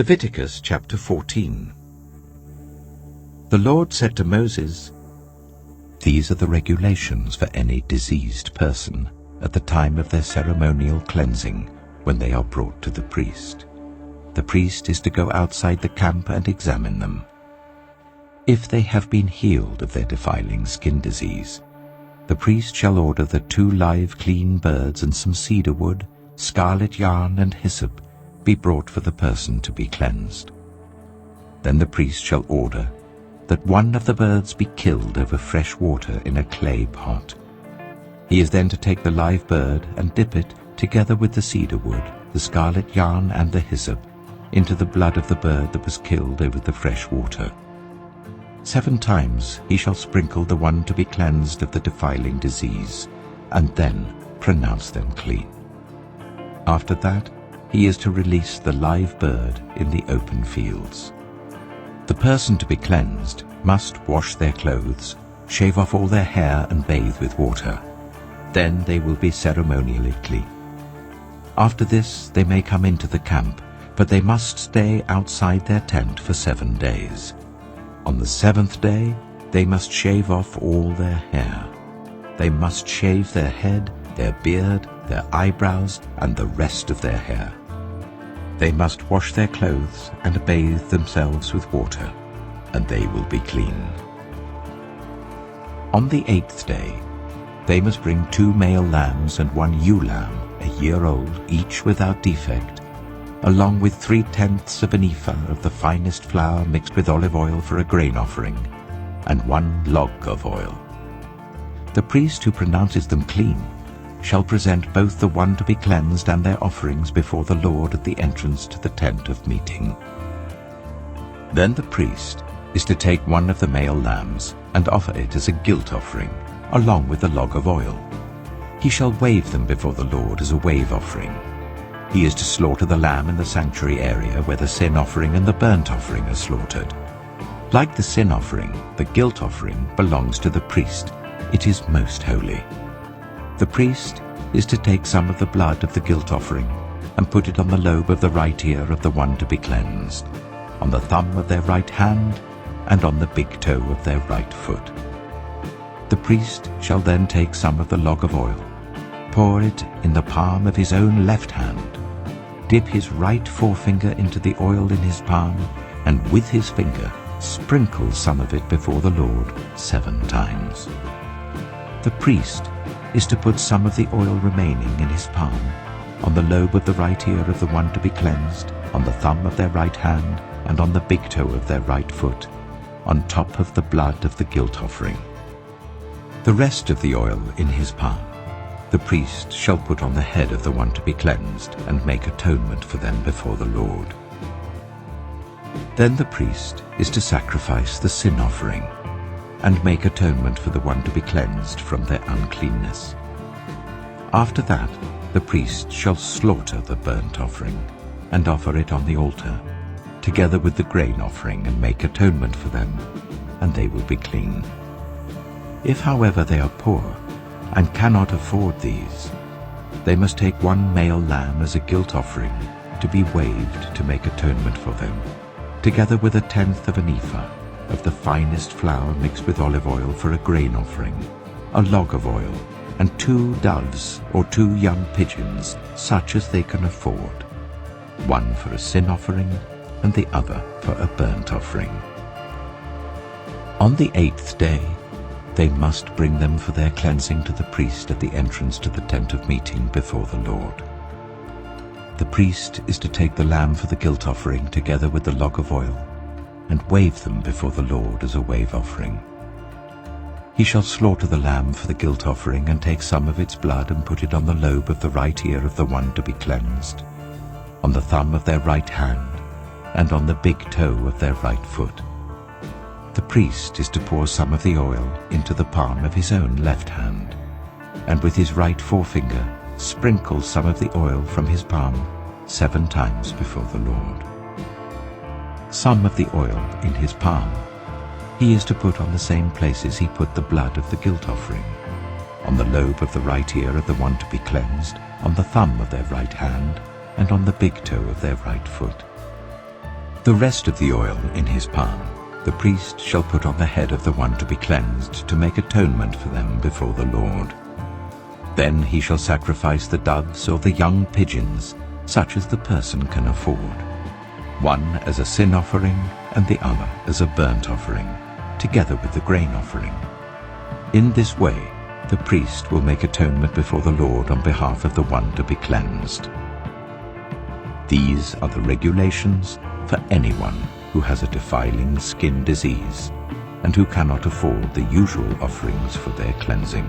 Leviticus chapter 14. The Lord said to Moses, "These are the regulations for any diseased person at the time of their ceremonial cleansing when they are brought to the priest. The priest is to go outside the camp and examine them. If they have been healed of their defiling skin disease, the priest shall order that 2 live clean birds and some cedar wood, scarlet yarn and hyssop be brought for the person to be cleansed. Then the priest shall order that one of the birds be killed over fresh water in a clay pot. He is then to take the live bird and dip it, together with the cedar wood, the scarlet yarn and the hyssop, into the blood of the bird that was killed over the fresh water. 7 times he shall sprinkle the one to be cleansed of the defiling disease, and then pronounce them clean. After that, he is to release the live bird in the open fields. The person to be cleansed must wash their clothes, shave off all their hair and bathe with water. Then they will be ceremonially clean. After this they may come into the camp, but they must stay outside their tent for 7 days. On the 7th day they must shave off all their hair. They must shave their head, their beard, their eyebrows, and the rest of their hair. They must wash their clothes and bathe themselves with water, and they will be clean. On the 8th day, they must bring 2 male lambs and 1 ewe lamb, a year old, each without defect, along with 3/10 of an ephah of the finest flour mixed with olive oil for a grain offering, and 1 log of oil. The priest who pronounces them clean shall present both the one to be cleansed and their offerings before the Lord at the entrance to the tent of meeting. Then the priest is to take 1 of the male lambs and offer it as a guilt offering, along with the log of oil. He shall wave them before the Lord as a wave offering. He is to slaughter the lamb in the sanctuary area where the sin offering and the burnt offering are slaughtered. Like the sin offering, the guilt offering belongs to the priest. It is most holy. The priest is to take some of the blood of the guilt offering and put it on the lobe of the right ear of the one to be cleansed, on the thumb of their right hand, and on the big toe of their right foot. The priest shall then take some of the log of oil, pour it in the palm of his own left hand, dip his right forefinger into the oil in his palm, and with his finger sprinkle some of it before the Lord 7 times. The priest is to put some of the oil remaining in his palm on the lobe of the right ear of the one to be cleansed, on the thumb of their right hand, and on the big toe of their right foot, on top of the blood of the guilt offering. The rest of the oil in his palm the priest shall put on the head of the one to be cleansed and make atonement for them before the Lord. Then the priest is to sacrifice the sin offering and make atonement for the one to be cleansed from their uncleanness. After that, the priest shall slaughter the burnt offering and offer it on the altar, together with the grain offering, and make atonement for them, and they will be clean. If, however, they are poor and cannot afford these, they must take 1 male lamb as a guilt offering to be waved to make atonement for them, together with 1/10 of an ephah of the finest flour mixed with olive oil for a grain offering, a log of oil, and 2 doves or 2 young pigeons, such as they can afford, 1 for a sin offering and the other for a burnt offering. On the 8th day, they must bring them for their cleansing to the priest at the entrance to the tent of meeting before the Lord. The priest is to take the lamb for the guilt offering together with the log of oil and wave them before the Lord as a wave offering. He shall slaughter the lamb for the guilt offering and take some of its blood and put it on the lobe of the right ear of the one to be cleansed, on the thumb of their right hand, and on the big toe of their right foot. The priest is to pour some of the oil into the palm of his own left hand, and with his right forefinger sprinkle some of the oil from his palm 7 times before the Lord. Some of the oil in his palm he is to put on the same places he put the blood of the guilt offering, on the lobe of the right ear of the one to be cleansed, on the thumb of their right hand, and on the big toe of their right foot. The rest of the oil in his palm the priest shall put on the head of the one to be cleansed, to make atonement for them before the Lord. Then he shall sacrifice the doves or the young pigeons, such as the person can afford, one as a sin offering and the other as a burnt offering, together with the grain offering. In this way the priest will make atonement before the Lord on behalf of the one to be cleansed. These are the regulations for anyone who has a defiling skin disease and who cannot afford the usual offerings for their cleansing.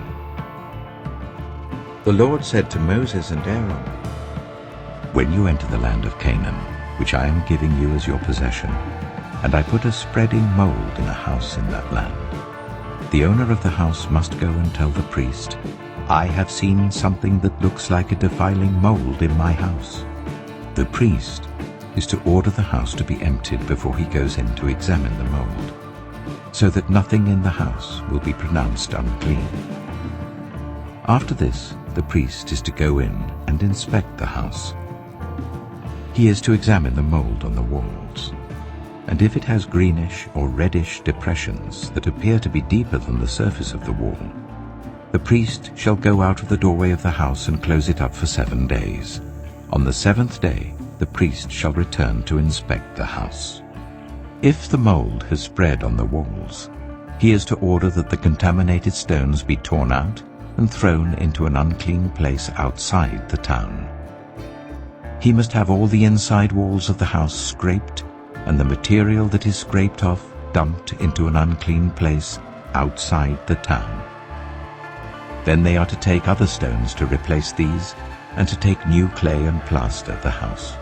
The Lord said to Moses and Aaron, "When you enter the land of Canaan, which I am giving you as your possession, and I put a spreading mold in a house in that land, the owner of the house must go and tell the priest, 'I have seen something that looks like a defiling mold in my house.' The priest is to order the house to be emptied before he goes in to examine the mold, so that nothing in the house will be pronounced unclean. After this, the priest is to go in and inspect the house. He is to examine the mold on the walls, and if it has greenish or reddish depressions that appear to be deeper than the surface of the wall, the priest shall go out of the doorway of the house and close it up for 7 days. On the 7th day, the priest shall return to inspect the house. If the mold has spread on the walls, he is to order that the contaminated stones be torn out and thrown into an unclean place outside the town. He must have all the inside walls of the house scraped, and the material that is scraped off dumped into an unclean place outside the town. Then they are to take other stones to replace these, and to take new clay and plaster the house.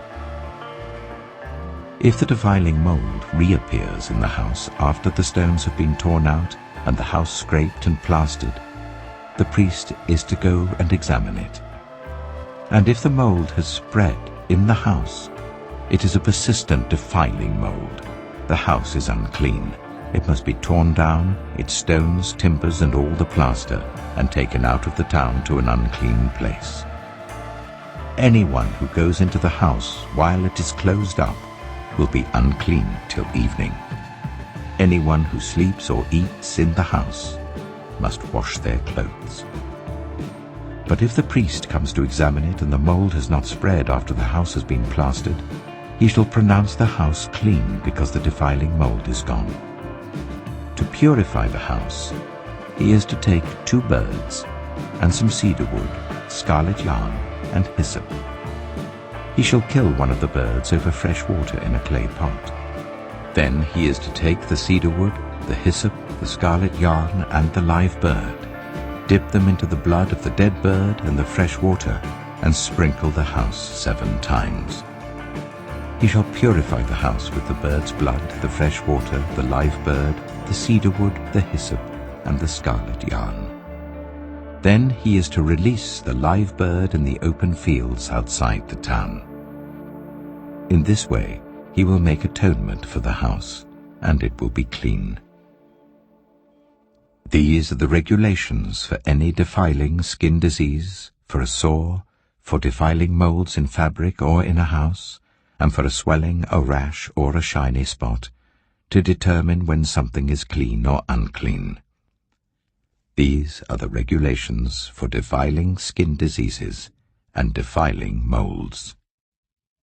If the defiling mold reappears in the house after the stones have been torn out and the house scraped and plastered, the priest is to go and examine it. And if the mold has spread in the house, it is a persistent defiling mold. The house is unclean. It must be torn down, its stones, timbers, and all the plaster, and taken out of the town to an unclean place. Anyone who goes into the house while it is closed up will be unclean till evening. Anyone who sleeps or eats in the house must wash their clothes. But if the priest comes to examine it and the mold has not spread after the house has been plastered, he shall pronounce the house clean because the defiling mold is gone. To purify the house, he is to take 2 birds and some cedar wood, scarlet yarn, and hyssop. He shall kill one of the birds over fresh water in a clay pot. Then he is to take the cedar wood, the hyssop, the scarlet yarn, and the live bird, dip them into the blood of the dead bird and the fresh water, and sprinkle the house 7 times. He shall purify the house with the bird's blood, the fresh water, the live bird, the cedar wood, the hyssop, and the scarlet yarn. Then he is to release the live bird in the open fields outside the town. In this way he will make atonement for the house, and it will be clean. These are the regulations for any defiling skin disease, for a sore, for defiling molds in fabric or in a house, and for a swelling, a rash, or a shiny spot, to determine when something is clean or unclean. These are the regulations for defiling skin diseases and defiling molds.